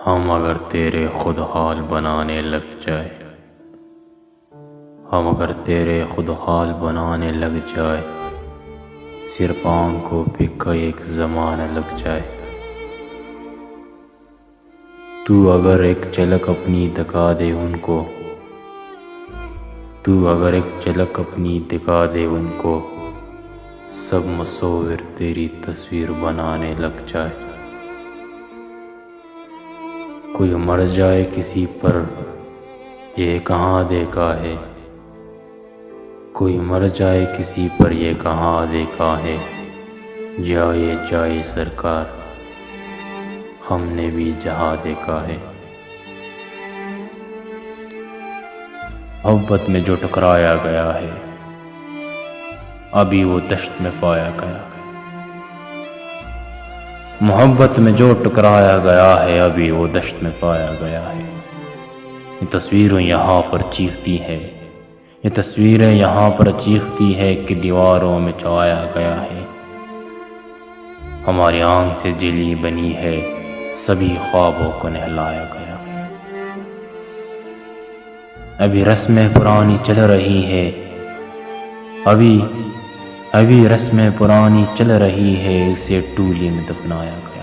ہم اگر تیرے خود حال بنانے لگ جائے، ہم اگر تیرے خود حال بنانے لگ جائے، صرف آنکھوں پہ کئی ایک زمانہ لگ جائے، تو اگر ایک جھلک اپنی دکھا دے ان کو، تو اگر ایک جھلک اپنی دکھا دے ان کو، سب مصور تیری تصویر بنانے لگ جائے۔ کوئی مر جائے کسی پر یہ کہاں دیکھا ہے، کوئی مر جائے کسی پر یہ کہاں دیکھا ہے، جائے جائے سرکار ہم نے بھی جہاں دیکھا ہے۔ محبت میں جو ٹکرایا گیا ہے ابھی وہ دشت میں پایا گیا ہے، محبت میں جو ٹکرایا گیا ہے ابھی وہ دشت میں پایا گیا ہے۔ یہ تصویریں یہاں پر چیختی ہے، یہ تصویریں یہاں پر چیختی ہے کہ دیواروں میں چھایا گیا ہے، ہماری آنکھ سے جلی بنی ہے سبھی خوابوں کو نہلایا گیا ہے۔ ابھی رسمیں پرانی چل رہی ہے، ابھی رسمیں پرانی چل رہی ہے، اسے ٹولی میں دفنایا گیا۔